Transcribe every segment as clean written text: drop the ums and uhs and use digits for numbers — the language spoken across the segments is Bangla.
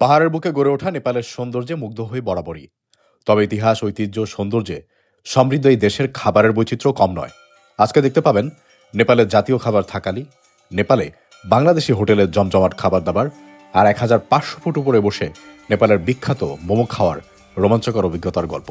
পাহাড়ের বুকে গড়ে ওঠা নেপালের সৌন্দর্যে মুগ্ধ হয়ে বরাবরই। তবে ইতিহাস, ঐতিহ্য, সৌন্দর্যে সমৃদ্ধ এই দেশের খাবারের বৈচিত্র্য কম নয়। আজকে দেখতে পাবেন নেপালের জাতীয় খাবার থাকালি, নেপালে বাংলাদেশি হোটেলের জমজমাট খাবার দাবার, আর 1500 ফুট উপরে বসে নেপালের বিখ্যাত মোমো খাওয়ার রোমাঞ্চকর অভিজ্ঞতার গল্প।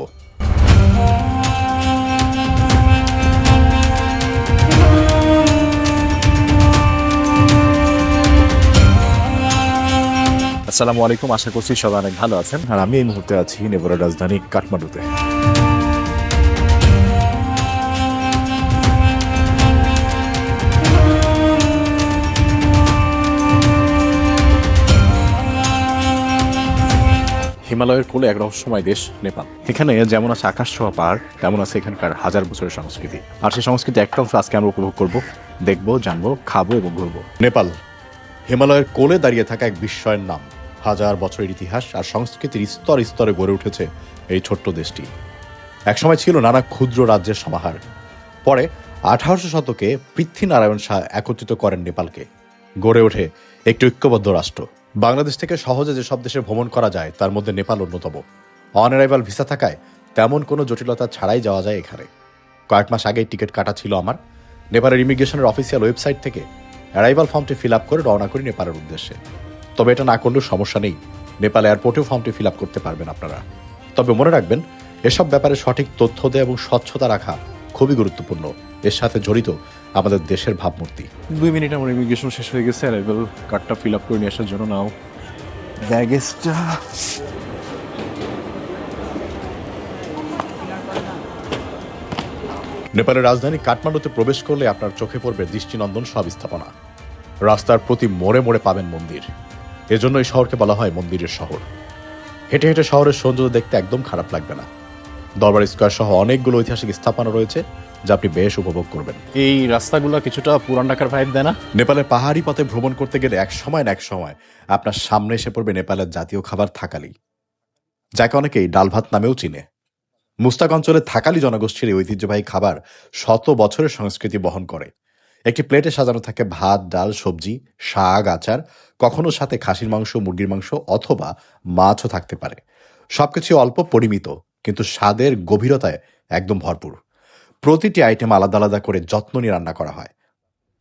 আসসালামু আলাইকুম, আশা করছি সবাই অনেক ভালো আছেন। আর আমি এই মুহূর্তে আছি নেপালের রাজধানী কাঠমান্ডুতে। হিমালয়ের কোলে এক রহস্যময় দেশ নেপাল। এখানে যেমন আছে আকাশ ছোঁয়া পাহাড়, তেমন আছে এখানকার হাজার বছরের সংস্কৃতি। আর সেই সংস্কৃতি একটা অংশ আজকে আমরা উপভোগ করবো, দেখবো, জানবো, খাবো এবং ঘুরবো। নেপাল হিমালয়ের কোলে দাঁড়িয়ে থাকা এক বিস্ময়ের নাম। হাজার বছরের ইতিহাস আর সংস্কৃতির স্তরে স্তরে গড়ে উঠেছে এই ছোট্ট দেশটি। একসময় ছিল নানা ক্ষুদ্র রাজ্যের সমাহার। পরে 1800 শতকে পৃথ্বীনারায়ণ শাহ একত্রিত করেন নেপালকে। গড়ে ওঠে একটি ঐক্যবদ্ধ রাষ্ট্র। বাংলাদেশ থেকে সহজে যেসব দেশে ভ্রমণ করা যায় তার মধ্যে নেপাল অন্যতম। অন অ্যারাইভাল ভিসা থাকায় তেমন কোনো জটিলতা ছাড়াই যাওয়া যায় এখানে। কয়েক মাস আগেই টিকিট কাটা ছিল আমার। নেপালের ইমিগ্রেশনের অফিসিয়াল ওয়েবসাইট থেকে অ্যারাইভাল ফর্মটি ফিল আপ করে রওনা করি নেপালের উদ্দেশ্যে। তবে এটা না করলেও সমস্যা নেই, নেপাল এয়ারপোর্টেও ফর্মটি ফিল আপ করতে পারবেন আপনারা। তবে মনে রাখবেন, এসব ব্যাপারে সঠিক তথ্য দেওয়া এবং স্বচ্ছতা রাখা খুবই গুরুত্বপূর্ণ। এর সাথে জড়িত আমাদের দেশের ভাবমূর্তি। 2 মিনিট আমার ইমিগ্রেশন শেষ হয়ে গেছে। অ্যারাইভাল কার্ডটা ফিল আপ করে নিয়ে আসার জন্য নাও ব্যাগেজটা। নেপালের রাজধানী কাঠমান্ডুতে প্রবেশ করলে আপনার চোখে পড়বে দৃষ্টিনন্দন সব স্থাপনা। রাস্তার প্রতি মোড়ে মোড়ে পাবেন মন্দির। এজন্য এই শহরকে বলা হয় মন্দিরের শহর। হেঁটে হেঁটে শহরের সৌন্দর্য দেখতে একদম খারাপ লাগবে না। দরবার স্কয়ার সহ অনেকগুলো ঐতিহাসিক স্থাপনা রয়েছে যা আপনি বেশ উপভোগ করবেন। এই রাস্তাগুলো কিছুটা পুরান ঢাকার ভাইব দেয় না? নেপালের পাহাড়ি পথে ভ্রমণ করতে গেলে এক সময় না এক সময় আপনার সামনে এসে পড়বে নেপালের জাতীয় খাবার থাকালি, যাকে অনেকেই ডাল ভাত নামেও চিনে। মুস্তাক অঞ্চলের থাকালি জনগোষ্ঠীর এই ঐতিহ্যবাহী খাবার শত বছরের সংস্কৃতি বহন করে। একটি প্লেটে সাজানো থাকে ভাত, ডাল, সবজি, শাক, আচার, কখনো সাথে খাসির মাংস, মুরগির মাংস অথবা মাছও থাকতে পারে। সবকিছু অল্প পরিমিত, কিন্তু স্বাদের গভীরতায় একদম ভরপুর। প্রতিটি আইটেম আলাদা আলাদা করে যত্ন নিয়ে রান্না করা হয়।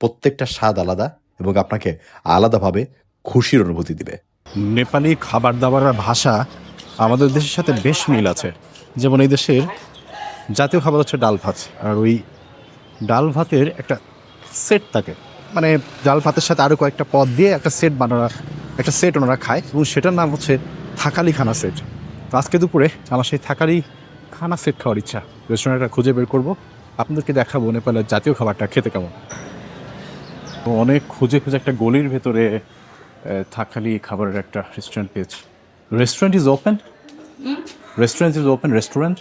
প্রত্যেকটা স্বাদ আলাদা এবং আপনাকে আলাদাভাবে খুশির অনুভূতি দিবে। নেপালি খাবার দাবারের ভাষা আমাদের দেশের সাথে বেশ মিল আছে। যেমন এই দেশের জাতীয় খাবার হচ্ছে ডাল ভাত, আর ওই ডাল ভাতের একটা সেট থাকে, মানে ডাল ভাতের সাথে আরও কয়েকটা পদ দিয়ে একটা সেট ওনারা খায়, এবং সেটার নাম হচ্ছে থাকালি খানা সেট। তো আজকে দুপুরে আমার সেই থাকালি খানা সেট খাওয়ার ইচ্ছা। রেস্টুরেন্টটা খুঁজে বের করবো, আপনাদেরকে দেখাবো নেপালের জাতীয় খাবারটা খেতে কেমন। অনেক খুঁজে খুঁজে একটা গলির ভেতরে থাকালি খাবারের একটা রেস্টুরেন্ট পেয়েছি। Restaurant is open? Restaurant is open? Restaurant?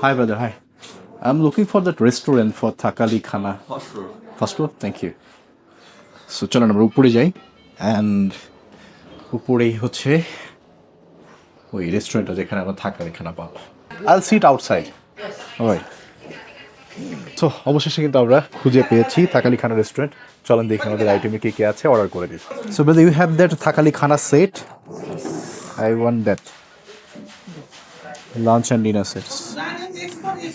Hi brother, hi. I'm looking for that restaurant for Thakali Khana. First floor? Thank you. So চলেন আমরা উপরে যাই, অ্যান্ড উপরেই হচ্ছে ওই রেস্টুরেন্টটা যেখানে আমরা থাকালি খানা পাবো। I'll sit outside. Alright. So অবশেষে কিন্তু আমরা খুঁজে পেয়েছি থাকালি খানা রেস্টুরেন্ট। চলেন দেখি আমাদের আইটেমে কি কি আছে, অর্ডার করে দিই। So brother, you have that Thakali খানা set? I want that. Lunch and dinner sets.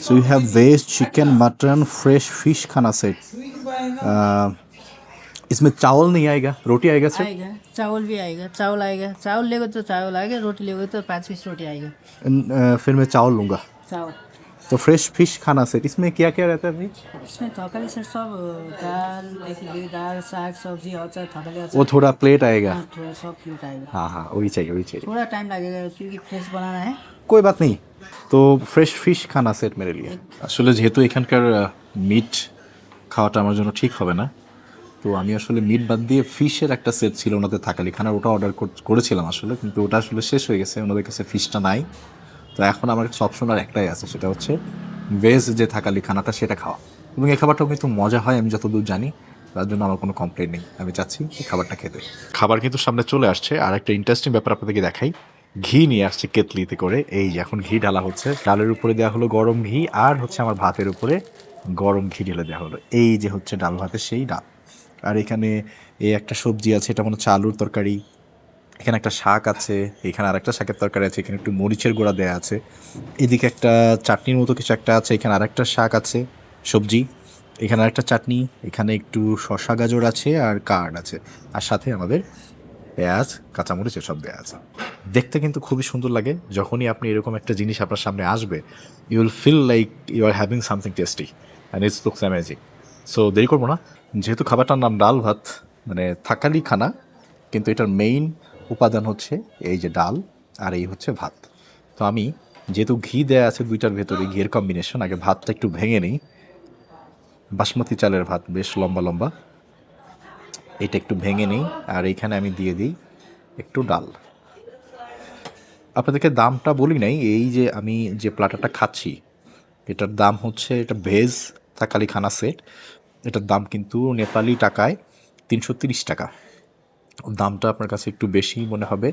So you have veg, chicken, mutton, fresh fish खाना सेट। इसमें चावल नहीं आएगा, रोटी आएगा सर? आएगा, चावल भी आएगा, चावल आएगा, चावल लेगा तो चावल आएगा, रोटी लेगा तो 5 पीस रोटी आएगा। फिर मैं चावल लूँगा। चावल तो फ्रेश फिश खाना सेट, इसमें क्या क्या रहता है भाई? इसमें थकाली से सब दाल, दाल, साग, सब्जी, अचार, थकाली अचार। वो थोड़ा प्लेट आएगा। हाँ, थोड़ा सब प्लेट आएगा। हाँ हाँ, वही चाहिए वही चाहिए। थोड़ा टाइम लगेगा क्योंकि फ्रेश बनाना है। कोई बात नहीं। তো ফ্রেশ ফিশ খানা সেট মেরে লিয়ে। আসলে যেহেতু এখানকার মিট খাওয়াটা আমার জন্য ঠিক হবে না, তো আমি আসলে মিট বাদ দিয়ে ফিশের একটা সেট ছিল ওনাদের থাকালি খানার, ওটা অর্ডার করেছিলাম আসলে, কিন্তু ওটা আসলে শেষ হয়ে গেছে, ওনাদের কাছে ফিশটা নাই। তো এখন আমার কাছে অপশন আর একটাই আছে, সেটা হচ্ছে ভেজ যে থাকালি খানাটা সেটা খাওয়া। এবং এই খাবারটাও কিন্তু মজা হয় আমি যতদূর জানি, তার জন্য আমার কোনো কমপ্লেন নেই। আমি চাচ্ছি এই খাবারটা খেতে। খাবার কিন্তু সামনে চলে আসছে। আর একটা ইন্টারেস্টিং ব্যাপার আপনাদেরকে দেখাই, ঘি নিয়ে আসছে কেতলিতে করে। এই যে এখন ঘি ঢালা হচ্ছে, ডালের উপরে দেওয়া হলো গরম ঘি, আর হচ্ছে আমার ভাতের উপরে গরম ঘি ঢেলে দেওয়া হলো। এই যে হচ্ছে ডাল ভাতের সেই ডাল। আর এখানে এই একটা সবজি আছে, এটা মনে হচ্ছে আলুর তরকারি। এখানে একটা শাক আছে, এখানে আরেকটা শাকের তরকারি আছে, এখানে একটু মরিচের গুঁড়া দেওয়া আছে। এদিকে একটা চাটনির মতো কিছু একটা আছে, এখানে আরেকটা শাক আছে, সবজি, এখানে আরেকটা চাটনি, এখানে একটু শসা গাজর আছে আর কার্ড আছে, আর সাথে আমাদের পেঁয়াজ কাঁচামরিচ এসব দেওয়া আছে। দেখতে কিন্তু খুবই সুন্দর লাগে। যখনই আপনি এরকম একটা জিনিস আপনার সামনে আসবে, you will feel like you are having something tasty and it's looks amazing. So দেরি করবো না, যেহেতু খাবারটার নাম ডাল ভাত, মানে থাকালি খানা, কিন্তু এটার মেইন উপাদান হচ্ছে এই যে ডাল, আর এই হচ্ছে ভাত। তো আমি যেহেতু ঘি দেয়া আছে দুইটার ভেতরে, ঘিয়ের কম্বিনেশন, আগে ভাতটা একটু ভেঙে নিই। বাসমতি চালের ভাত, বেশ লম্বা লম্বা, এটা একটু ভেঙে নিই, আর এইখানে আমি দিয়ে দিই একটু ডাল। আপনাদেরকে দামটা বলি নাই, এই যে আমি যে প্লাটারটা খাচ্ছি এটার দাম হচ্ছে, এটা ভেজ থাকালি খানা সেট, এটার দাম কিন্তু নেপালি টাকায় 330 টাকা। দামটা আপনার কাছে একটু বেশি মনে হবে,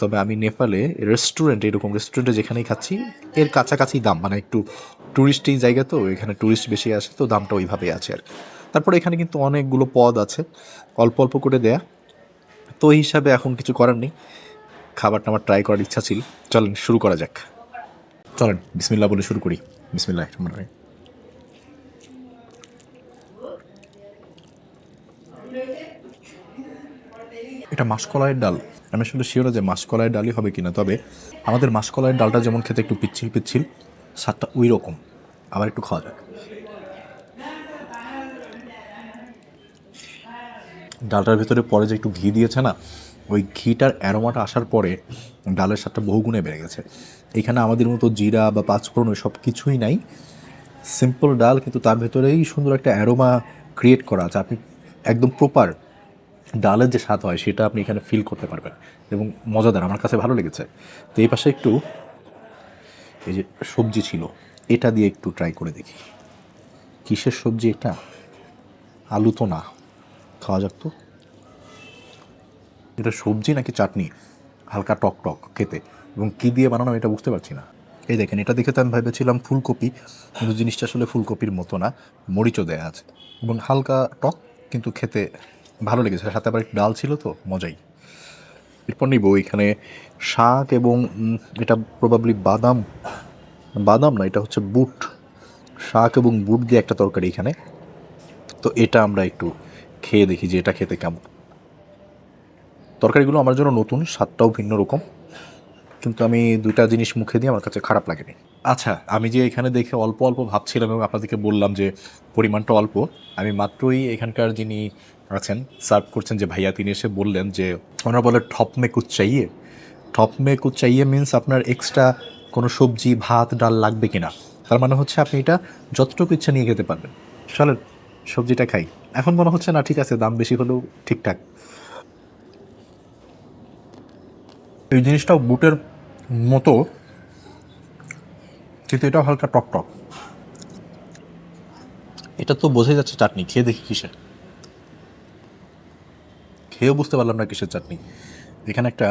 তবে আমি নেপালে রেস্টুরেন্টে, এরকম রেস্টুরেন্টে যেখানেই খাচ্ছি এর কাছাকাছি দাম, মানে একটু ট্যুরিস্টি জায়গা, তো এখানে ট্যুরিস্ট বেশি আসে, তো দামটা ওইভাবেই আছে আর কি। তারপরে এখানে কিন্তু অনেকগুলো পদ আছে, অল্প অল্প করে দেয়া, তো এই হিসাবে এখন কিছু করার নেই। খাবারটা আমার ট্রাই করার ইচ্ছা ছিল, চলেন শুরু করা যাক। চলেন বিসমিল্লাহ বলে শুরু করি। বিসমিল্লাহ রহমানির রহিম। এটা মাসকলাইয়ের ডাল। আমি আসলে শিওর না যে মাসকলাইয়ের ডালই হবে কিনা, তবে আমাদের মাসকলাইয়ের ডালটা যেমন খেতে একটু পিচ্ছিল পিচ্ছিল, স্বাদটা ওই রকম। আবার একটু খাওয়া যাক। ডালটার ভিতরে পরে যে একটু ঘি দিয়েছে না, ওই ঘিটার অ্যারোমাটা আসার পরে ডালের স্বাদটা বহুগুণে বেড়ে গেছে। এখানে আমাদের মতো জিরা বা পাঁচফোড়ন ওই সব কিছুই নাই, সিম্পল ডাল, কিন্তু তার ভেতরেই সুন্দর একটা অ্যারোমা ক্রিয়েট করা আছে। আপনি একদম প্রপার ডালের যে স্বাদ হয় সেটা আপনি এখানে ফিল করতে পারবেন, এবং মজাদার, আমার কাছে ভালো লেগেছে। তো এই পাশে একটু এই যে সবজি ছিল, এটা দিয়ে একটু ট্রাই করে দেখি। কিসের সবজি এটা? আলু তো না, খাওয়া যাক তো। এটা সবজি নাকি চাটনি, হালকা টক টক খেতে, এবং কী দিয়ে বানানো এটা বুঝতে পারছি না। এই দেখেন, এটা দেখে তো আমি ভেবেছিলাম ফুলকপি, কিন্তু জিনিসটা আসলে ফুলকপির মতো না, মরিচও দেয়া আছে, এবং হালকা টক, কিন্তু খেতে ভালো লেগেছে। সাথে আবার একটু ডাল ছিল, তো মজাই। এরপর নিব এখানে শাক, এবং এটা প্রবাবলি বাদাম, বাদাম না, এটা হচ্ছে বুট, শাক এবং বুট দিয়ে একটা তরকারি এখানে। তো এটা আমরা একটু খেয়ে দেখি যে এটা খেতে কেমন। তরকারিগুলো আমার জন্য নতুন, স্বাদটাও ভিন্ন রকম, কিন্তু আমি দুইটা জিনিস মুখে দিয়ে আমার কাছে খারাপ লাগেনি। আচ্ছা, আমি যে এখানে দেখে অল্প অল্প ভাবছিলাম এবং আপনাদেরকে বললাম যে পরিমাণটা অল্প, আমি মাত্রই এখানকার যিনি আছেন সার্ভ করছেন যে ভাইয়া, তিনি এসে বললেন যে ওনারা বলে ঠপ মে কুচ চাইয়ে। ঠপ মে কুচ চাইয়ে মিন্স আপনার এক্সট্রা কোনো সবজি ভাত ডাল লাগবে কিনা, তার মানে হচ্ছে আপনি এটা যতটুকু ইচ্ছা নিয়ে খেতে পারবেন। চলেন সবজিটা খাই। এখন মনে হচ্ছে না, ঠিক আছে, দাম বেশি হলেও ঠিকঠাক। এই জিনিসটাও বুটের মতো, কিন্তু এটাও হালকা টক টক। এটা তো বোঝাই যাচ্ছে চাটনি, খেয়ে দেখি কিসের। খেয়েও বুঝতে পারলাম না কিসের চাটনি। এখানে একটা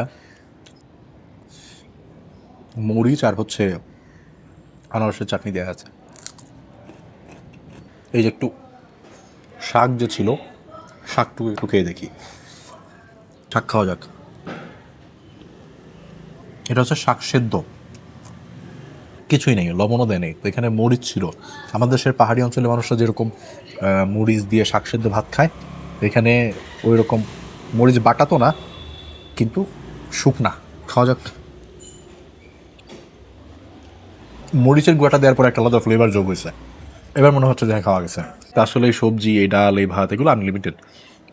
মরিচ আর হচ্ছে আনারসের চাটনি দেওয়া আছে। এই যে একটু শাক যে ছিল, শাকটুকু একটু খেয়ে দেখি। শাক খাওয়া যাক। এটা হচ্ছে শাক সেদ্ধ, কিছুই নেই, লবণও দেয় নেই। তো এখানে মরিচ ছিল। আমাদের দেশের পাহাড়ি অঞ্চলে মানুষরা যেরকম মরিচ দিয়ে শাক সেদ্ধ ভাত খায়, এখানে ওই রকম মরিচ বাটা তো না, কিন্তু শুকনা। খাওয়া যাক। মরিচের গুঁড়াটা দেওয়ার পর একটা আলাদা ফ্লেভার যোগ হয়েছে। এবার মনে হচ্ছে যে হ্যাঁ, খাওয়া গেছে। তা আসলে এই সবজি, এই ডাল, এই ভাত, এগুলো আনলিমিটেড,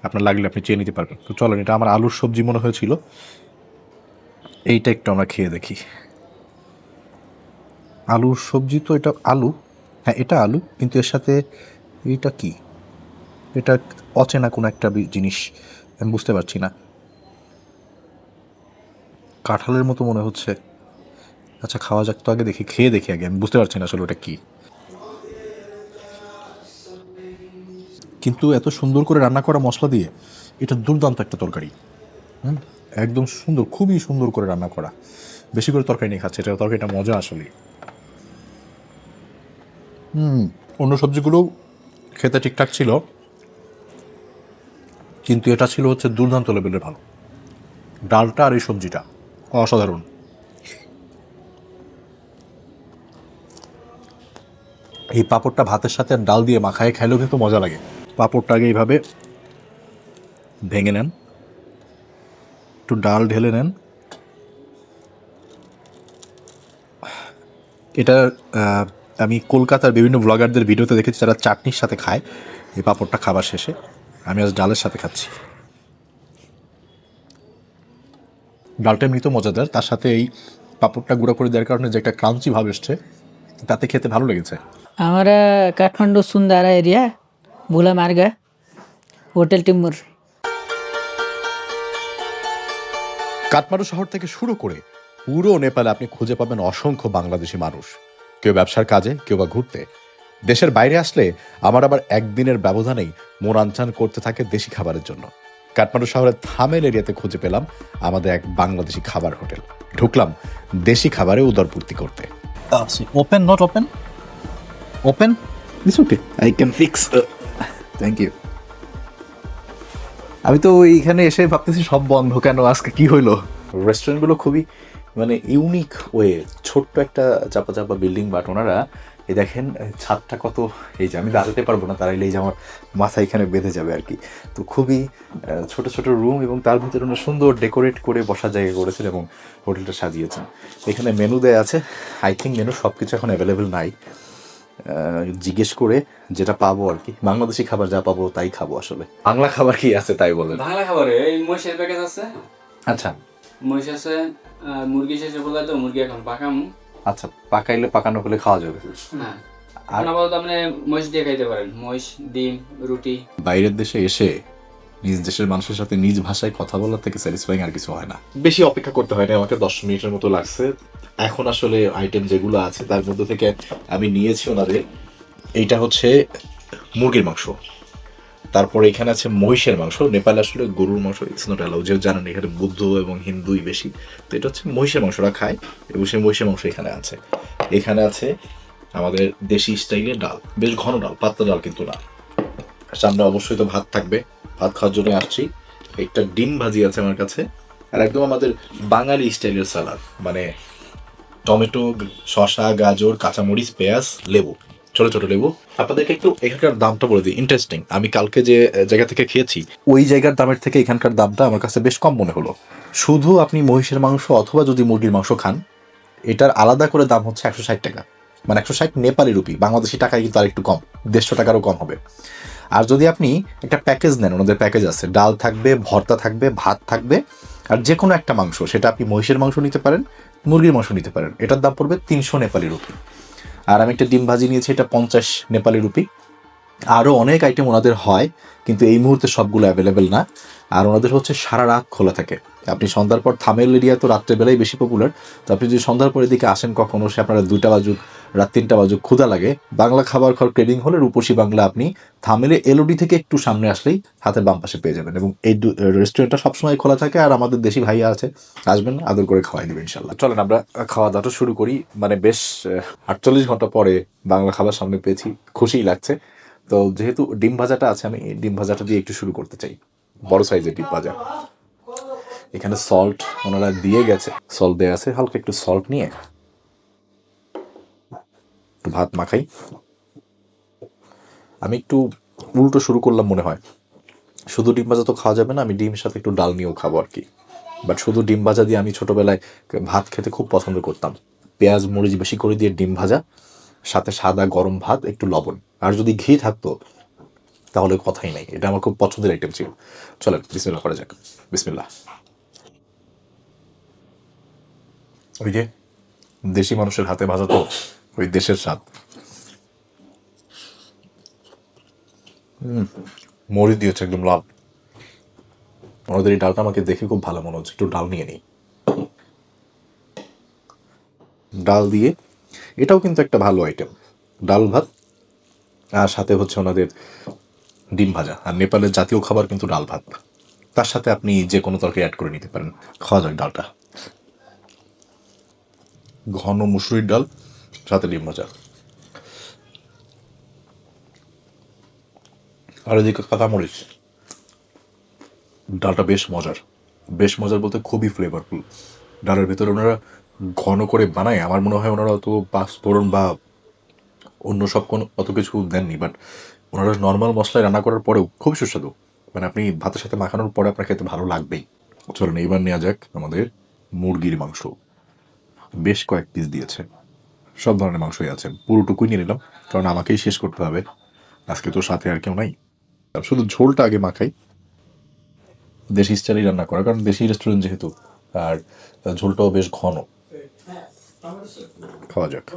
আপনার লাগলে আপনি চেয়ে নিতে পারবেন। তো চলেন, এটা আমার আলুর সবজি মনে হয়েছিল, এইটা একটু আমরা খেয়ে দেখি। আলুর সবজি তো এটা আলু, হ্যাঁ এটা আলু, কিন্তু এর সাথে এইটা কি, এটা অচেনা কোনো একটা জিনিস, আমি বুঝতে পারছি না। কাঁঠালের মতো মনে হচ্ছে। আচ্ছা খাওয়া যাক তো, আগে দেখি, খেয়ে দেখি আগে, আমি বুঝতে পারছি না আসলে ওটা কী। কিন্তু এত সুন্দর করে রান্না করা মশলা দিয়ে এটা দুর্দান্ত একটা তরকারি। একদম সুন্দর, খুবই সুন্দর করে রান্না করা। বেশি করে তরকারি নিয়ে খাচ্ছে, এটা তরকারিটা মজা আসলে। অন্য সবজিগুলো খেতে ঠিকঠাক ছিল, কিন্তু এটা ছিল হচ্ছে দুর্দান্ত লেভেলের ভালো। ডালটা আর এই সবজিটা অসাধারণ। এই পাঁপড়টা ভাতের সাথে ডাল দিয়ে মাখায় খাইলেও কিন্তু মজা লাগে। পাঁপড়টা আগে এইভাবে ভেঙে নেন, একটু ডাল ঢেলে নেন। এটা আমি কলকাতার বিভিন্ন ব্লগারদের ভিডিওতে দেখেছি যারা চাটনির সাথে খায় এই পাঁপড়টা খাবার শেষে। আমি আজ ডালের সাথে খাচ্ছি। ডালটা এমনিতেও মজাদার, তার সাথে এই পাঁপড়টা গুঁড়ো করে দেওয়ার কারণে যে একটা ক্রাঞ্চি ভাব এসছে, তাতে খেতে ভালো লেগেছে। हमारा काठमाडौँ सुन्दारा एरिया भुला मार्ग होटल टिम्बुर। কাঠমান্ডু শহর থেকে শুরু করে পুরো নেপালে আপনি খুঁজে পাবেন অসংখ্য বাংলাদেশি মানুষ, কেউ ব্যবসার কাজে, কেউ বা ঘুরতে। দেশের বাইরে আসলে আমার আবার একদিনের ব্যবধানেই মন আনচান করতে থাকে দেশি খাবারের জন্য। কাঠমান্ডু শহরের থামেল এরিয়াতে খুঁজে পেলাম আমাদের এক বাংলাদেশি খাবার হোটেল। ঢুকলাম দেশি খাবারে উদরপূর্তি করতে। Open not open open it's okay, I can fix. Thank you. আমি তো এইখানে এসে ভাবতেছি সব বন্ধ কেন, আজকে কি হইলো। রেস্টুরেন্টগুলো খুবই মানে ইউনিক ওয়ে, ছোট্ট একটা চাপা চাপা বিল্ডিং, বাট ওনারা এই দেখেন ছাদটা কত, এই যে আমি দাঁড়াতে পারবো না, তারাইলে এই যে আমার মাথা এখানে বেঁধে যাবে আর কি। তো খুবই ছোট ছোট রুম এবং তার ভিতরে ওনারা সুন্দর ডেকোরেট করে বসার জায়গা করেছেন এবং হোটেলটা সাজিয়েছেন। এখানে মেনু দেয়া আছে, আই থিঙ্ক মেনু সব কিছু এখন অ্যাভেলেবেল নাই। জিজ্ঞেস করে যেটা পাবো আর কি, বাংলাদেশি খাবার যা পাবো তাই খাবো। আসলে বাংলা খাবার কি আছে তাই বলেন। বাংলা খাবারে এই মহিষের প্যাকেজ আছে, আচ্ছা মহিষ আছে, মুরগি শেষে বলে তো মুরগি এখন পাকামু। আচ্ছা, পাকাইলে পাকানো হলে খাওয়া যাবে। হ্যাঁ, আর আপাতত আপনি মহিষ দিয়ে খাইতে পারেন, মহিষ, ডিম, রুটি। বাইরের দেশে এসে নিজ দেশের মানুষের সাথে নিজ ভাষায় কথা বলার থেকে স্যাটিসফাইং আর কিছু হয় না। বেশি অপেক্ষা করতে হয় না, আমাকে 10 মিনিটের মতো লাগছে। এখন আসলে আইটেম যেগুলো আছে তার মধ্যে থেকে আমি নিয়েছি ওনাদের, এইটা হচ্ছে মুরগির মাংস, তারপরে এখানে আছে মহিষের মাংস। নেপালে আসলে গরুর মাংস ইটস নট অ্যালাউ, যে জানেন এখানে বুদ্ধ এবং হিন্দুই বেশি, তো এটা হচ্ছে মহিষের মাংসটা খায় এবং সেই মহিষের মাংস এখানে আছে। এখানে আছে আমাদের দেশি স্টাইলের ডাল, বেশ ঘন ডাল, পাতলা ডাল কিন্তু না। সামনে অবশ্যই তো ভাত থাকবে, ভাত খাওয়ার জন্য আসছি। একটা ডিম ভাজি আছে আমার কাছে, আর একদম আমাদের বাঙালি স্টাইলের সালাদ, মানে টমেটো, শসা, গাজর, কাঁচামরিচ, পেঁয়াজ, লেবু, ছোট ছোট লেবু। আপনাদেরকে একটু এখানকার দামটা বলে দিই, ইন্টারেস্টিং। আমি কালকে যে জায়গা থেকে খেয়েছি ওই জায়গার দামের থেকে এখানকার দামটা আমার কাছে বেশ কম মনে হলো। শুধু আপনি মহিষের মাংস অথবা যদি মুরগির মাংস খান, এটার আলাদা করে দাম হচ্ছে 160 টাকা, মানে 160 নেপালি রুপি, বাংলাদেশি টাকায় কিন্তু আর একটু কম, 150 টাকারও কম হবে। আর যদি আপনি একটা প্যাকেজ নেন, ওনাদের প্যাকেজ আছে, ডাল থাকবে, ভর্তা থাকবে, ভাত থাকবে, আর যে কোনো একটা মাংস, সেটা আপনি মহিষের মাংস নিতে পারেন, মুরগির মাংস নিতে পারেন, এটার দাম পড়বে 300 নেপালি রুপি। আর আমি একটা ডিম ভাজি নিয়েছি, এটা 50 নেপালি রুপি। আরও অনেক আইটেম ওনাদের হয়, কিন্তু এই মুহূর্তে সবগুলো অ্যাভেলেবেল না। আর ওনাদের হচ্ছে সারা রাত খোলা থাকে। আপনি সন্ধ্যার পর, থামেল এরিয়া তো রাত্রেবেলাই বেশি পপুলার, তো আপনি যদি সন্ধ্যার পরের দিকে আসেন কখনো, সে আপনারা 2টা বাজুক, রাত 3টা বাজুক, ক্ষুধা লাগে, বাংলা খাবার খাওয়ার ট্রেডিং হলে রূপসী বাংলা আপনি থামেলে এলওডি থেকে একটু সামনে আসলেই হাতের বাম পাশে পেয়ে যাবেন। এবং এই রেস্টুরেন্টটা সবসময় খোলা থাকে, আর আমাদের দেশি ভাইয়া আছে, আসবেন, আদর করে খাওয়াই দেবেন ইনশাল্লাহ। চলেন আমরা খাওয়া দাওয়াটা শুরু করি। মানে বেশ 48 ঘন্টা পরে বাংলা খাবার সামনে পেয়েছি, খুশিই লাগছে। তো যেহেতু ডিম ভাজাটা আছে, আমি ডিম ভাজাটা দিয়ে একটু শুরু করতে চাই। বড় সাইজের ডিম ভাজা, এখানে সল্ট ওনারা দিয়ে গেছে, সল্ট দেওয়া আছে, হালকা একটু সল্ট নিয়ে একটু ভাত মাখাই। আমি একটু উল্টো শুরু করলাম মনে হয়, শুধু ডিম ভাজা তো খাওয়া যাবে না, আমি ডিমের সাথে একটু ডাল নিয়েও খাবো আর কি। বাট শুধু ডিম ভাজা দিয়ে আমি ছোটবেলায় ভাত খেতে খুব পছন্দ করতাম, পেঁয়াজ মরিচ বেশি করে দিয়ে ডিম ভাজা, সাথে সাদা গরম ভাত, একটু লবণ, আর যদি ঘি থাকতো তাহলে কথাই নাই, এটা আমার খুব পছন্দের আইটেম ছিল। চলেন বিসমিল্লাহ করা যাক। বিসমিল্লাহ। ওই যে দেশি মানুষের হাতে ভাজা, তো ওই দেশের স্বাদ। মরিচ দিয়েছে একদম লাল। ওনাদের এই ডালটা আমাকে দেখে খুব ভালো মনে হচ্ছে, একটু ডাল নিয়ে নিই। ডাল দিয়ে, এটাও কিন্তু একটা ভালো আইটেম, ডাল ভাত, আর সাথে হচ্ছে ওনাদের ডিম ভাজা। আর নেপালের জাতীয় খাবার কিন্তু ডাল ভাত, তার সাথে আপনি যে কোনো তরকারি অ্যাড করে নিতে পারেন। খাওয়া যায় ডালটা, ঘন মুসুরির ডাল, সাথে ডিম ভাজা, আর এদিকে কাঁচামরিচ। ডালটা বেশ মজার বলতে খুবই ফ্লেভারফুল। ডালের ভেতরে ওনারা ঘন করে বানায়, আমার মনে হয় ওনারা অত পাঁচফোড়ন বা অন্য সব কোনো অত কিছু দেননি, বাট ওনারা নর্মাল মশলায় রান্না করার পরেও খুবই সুস্বাদু। মানে আপনি ভাতের সাথে মাখানোর পরে আপনার খেতে ভালো লাগবেই। চলুন এইবার নেওয়া যাক আমাদের মুরগির মাংস। বেশ কয়েক পিস দিয়েছে, সব ধরনের মাংসই আছে। পুরোটুকুই নিয়ে নিলাম, কারণ আমাকেই শেষ করতে হবে, আজকে তো সাথে আর কেউ নাই। শুধু ঝোলটা আগে মাখাই, দেশি স্টাইলই রান্না করা, কারণ দেশি রেস্টুরেন্ট যেহেতু, আর ঝোলটাও বেশ ঘন। খাওয়া যাক।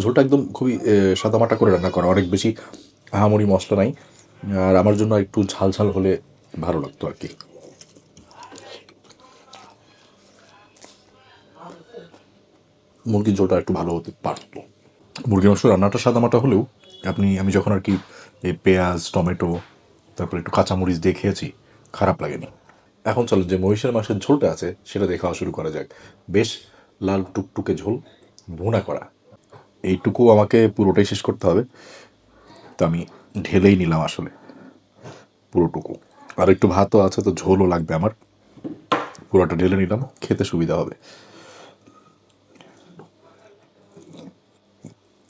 ঝোলটা একদম খুবই সাদামাটা করে রান্না করা, অনেক বেশি আহামরি মশলা নাই। আর আমার জন্য একটু ঝাল ঝাল হলে ভালো লাগতো আর কি। মুরগির ঝোলটা একটু ভালো হতে পারতো। মুরগির মাংস রান্নাটা সাদামাটা হলেও আমি যখন আর কি এই পেঁয়াজ, টমেটো, তারপরে একটু কাঁচামরিচ দিয়ে খেয়েছি, খারাপ লাগেনি। এখন চলো যে মহিষের মাংসের ঝোলটা আছে সেটা দিয়ে খাওয়া শুরু করা যাক। বেশ লাল টুকটুকে ঝোল, ভুনা করা। এইটুকু আমাকে পুরোটাই শেষ করতে হবে, তো আমি ঢেলেই নিলাম আসলে পুরোটুকু। আর একটু ভাতও আছে, তো ঝোলও লাগবে আমার। পুরোটা ঢেলে নিলাম, খেতে সুবিধা হবে।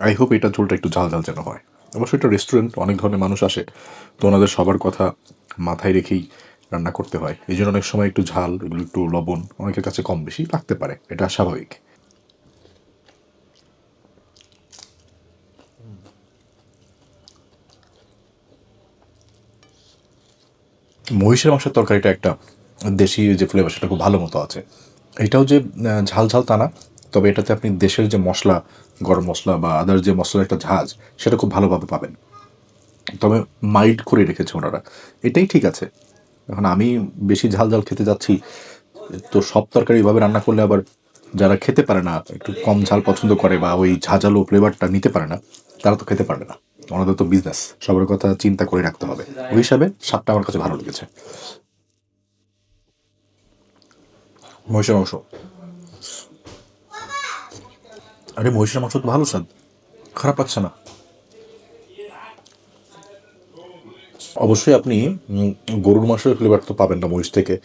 আই হোপ এটা ঝোলটা একটু ঝাল ঝাল যেন হয়। অবশ্যই এটা রেস্টুরেন্ট, অনেক ধরনের মানুষ আসে, তো ওনাদের সবার কথা মাথায় রেখেই রান্না করতে হয়। এই জন্য অনেক সময় একটু ঝাল, একটু লবণ অনেকের কাছে কম বেশি লাগতে পারে, এটা স্বাভাবিক। মহিষের মাংসের তরকারিটা একটা দেশি যে ফ্লেভার সেটা খুব ভালো মতো আছে। এটাও যে ঝাল ঝাল তা না, তবে এটাতে আপনি দেশের যে মশলা, গরম মশলা বা আদার যে মশলার একটা ঝাঁজ, সেটা খুব ভালোভাবে পাবেন। তবে মাইল্ড করে রেখেছে ওনারা, এটাই ঠিক আছে। এখন আমি বেশি ঝাল ঝাল খেতে যাচ্ছি, তো সব তরকারি এইভাবে রান্না করলে আবার যারা খেতে পারে না, একটু কম ঝাল পছন্দ করে বা ওই ঝাঁঝালো ফ্লেভারটা নিতে পারে না, তারা তো খেতে পারবে না। ওনাদের তো বিজনেস, সবার কথা চিন্তা করে রাখতে হবে। ওই হিসাবে স্বাদটা আমার কাছে ভালো লেগেছে। মহিষের মাংস, আরে মহিষের মাংস তো ভালো স্বাদ, খারাপ লাগছে না। অবশ্যই আপনি গরুর মাংসের ফ্লেভার তো পাবেন না মহিষ থেকে,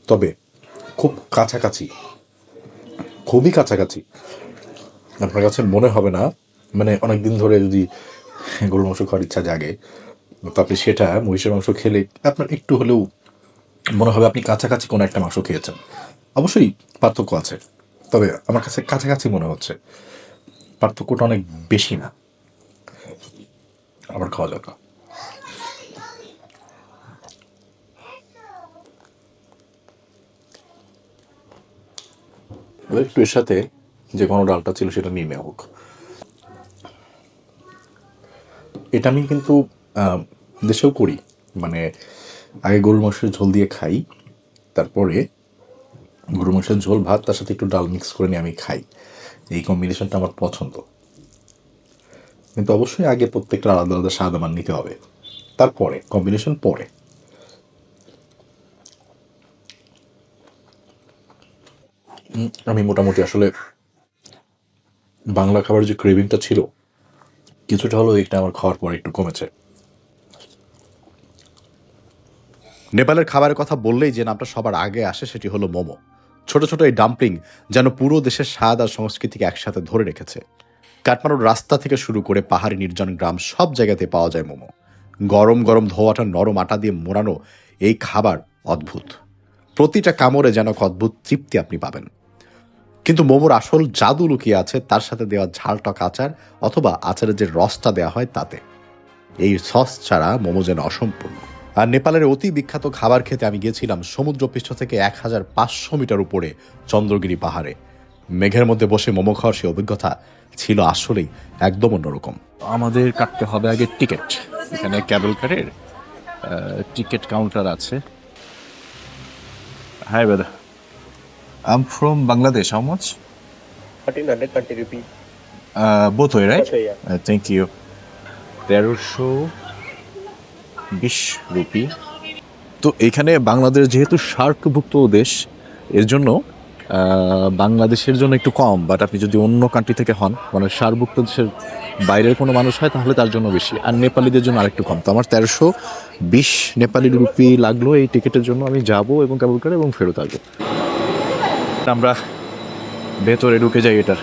তবে খুব কাছাকাছি, খুবই কাছাকাছি। আপনার কাছে মনে হবে না, মানে অনেক দিন ধরে যদি গরুর মাংস খাওয়ার ইচ্ছা জাগে, তো আপনি সেটা মহিষের মাংস খেলে আপনার একটু হলেও মনে হবে আপনি কাছাকাছি কোনো একটা মাংস খেয়েছেন। অবশ্যই পার্থক্য আছে, তবে আমার কাছে কাছাকাছি মনে হচ্ছে, পার্থক্যটা অনেক বেশি না। আবার খাওয়া যাক। এবার একটু এর সাথে যে কোনো ডালটা ছিল সেটা নিয়ে নেওয়া হোক। এটা আমি কিন্তু দেশেও করি, মানে আগে গরুর মাংসের ঝোল দিয়ে খাই, তারপরে গরুর মাংসের ঝোল ভাত, তার সাথে একটু ডাল মিক্স করে নিয়ে আমি খাই। এই কম্বিনেশনটা আমার পছন্দ। কিন্তু অবশ্যই আগে প্রত্যেকটা আলাদা আলাদা স্বাদ আমার নিতে হবে, তারপরে কম্বিনেশন পরে। আমি মোটামুটি আসলে বাংলা খাবার যে ক্রেভিংটা ছিল, কিছুটা হলেও এটা আমার খাওয়ার পর একটু কমেছে। নেপালের খাবারের কথা বললেই যে নামটা সবার আগে আসে সেটি হলো মোমো। ছোট ছোট এই ডাম্পলিং যেন পুরো দেশের স্বাদ আর সংস্কৃতিকে একসাথে ধরে রেখেছে। কাঠমান্ডুর রাস্তা থেকে শুরু করে পাহাড়ি নির্জন গ্রাম, সব জায়গাতে পাওয়া যায় মোমো। গরম গরম ধোয়াটা নরম আটা দিয়ে মোড়ানো এই খাবার অদ্ভুত। প্রতিটা কামড়ে যেন এক অদ্ভুত তৃপ্তি আপনি পাবেন। কিন্তু মোমোর আসল জাদু লুকিয়ে আছে তার সাথে দেওয়া ঝালটক আচার, অথবা আচারের যে রসটা দেওয়া হয় তাতে। এই সস ছাড়া মোমো যেন অসম্পূর্ণ। আর নেপালের অতি বিখ্যাত খাবার খেতে আমি গিয়েছিলাম সমুদ্রপৃষ্ঠ থেকে 1500 মিটার উপরে চন্দ্রগিরি পাহাড়ে। মেঘের মধ্যে বসে মোমো খাওয়ার সেই অভিজ্ঞতা ছিল আসলেই একদম অন্যরকম। আমাদের কাটতে হবে আগে টিকিট। এখানে ক্যাবল কারের টিকিট কাউন্টার আছে। Hi brother, I am from Bangladesh. How much? 1320 rupees. Both way, right? Both way, yeah. Thank you. 1320 rupee. তো এখানে বাংলাদেশ যেহেতু সার্কভুক্ত দেশ, এর জন্য বাংলাদেশের জন্য একটু কম, বাট আপনি যদি অন্য কান্ট্রি থেকে হন, মানে সার্কভুক্ত দেশের বাইরের কোনো মানুষ হয় তাহলে তার জন্য বেশি, আর নেপালিদের জন্য আরেকটু কম। তো আমার 1320 নেপালি রুপি লাগলো এই টিকিটের জন্য। আমি যাব এবং কেবল করে এবং ফেরত আসবো। আমরা ভেতরে ঢুকে যাই এটার।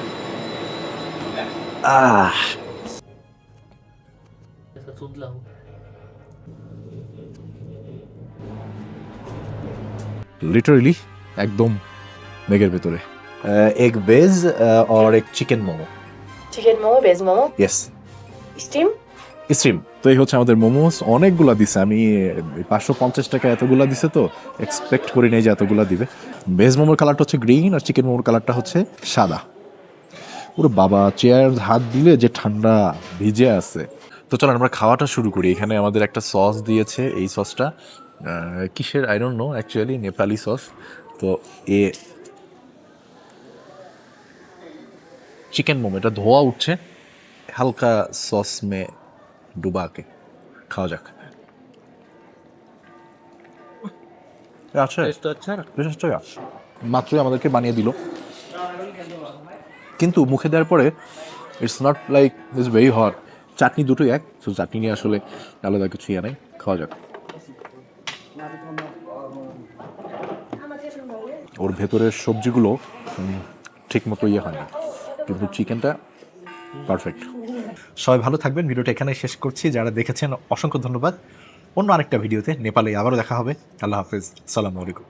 লিটারেলি একদম মেঘের ভেতরে। এগ ভেজ और एक chicken momo. Chicken momo, veg momo, yes, steam. Stream. তো এই হচ্ছে আমাদের মোমোস। অনেকগুলা দিছে, আমি 550 টাকা এতগুলা দিছে, তো এক্সপেক্ট করি নাই যে এতগুলা দিবে। ভেজ মোমোর কালারটা হচ্ছে গ্রিন আর চিকেন মোমোর কালারটা হচ্ছে সাদা। পুরো বাবা, চেয়ার হাত দিলে যে ঠান্ডা ভিজে আছে। তো চলো আমরা খাওয়াটা শুরু করি। এখানে আমাদের একটা সস দিয়েছে, এই সসটা কিসের I don't know, actually Nepali sauce. তো এ চিকেন মোমো, এটা ধোয়া উঠছে হালকা সস মে ডুবাকে। খাওয়া যাক। আচ্ছা, বেশ আচ্ছা। মাত্রই আমাদেরকে বানিয়ে দিল, কিন্তু মুখে দেওয়ার পরে it's not like it's very hot. Chutney দুটোই এক, তো চাটনি নিয়ে আসলে আলাদা কিছু ইয়ে নেই। খাওয়া যাক। ওর ভেতরের সবজিগুলো ঠিক মতো ইয়ে হয় না, কিন্তু চিকেনটা পারফেক্ট। সবাই ভালো থাকবেন। ভিডিওটা এখানে শেষ করছি। যারা দেখেছেন অসংখ্য ধন্যবাদ। অন্য আরেকটা ভিডিওতে নেপালে আবারও দেখা হবে। আল্লাহ হাফেজ, আসসালামু আলাইকুম।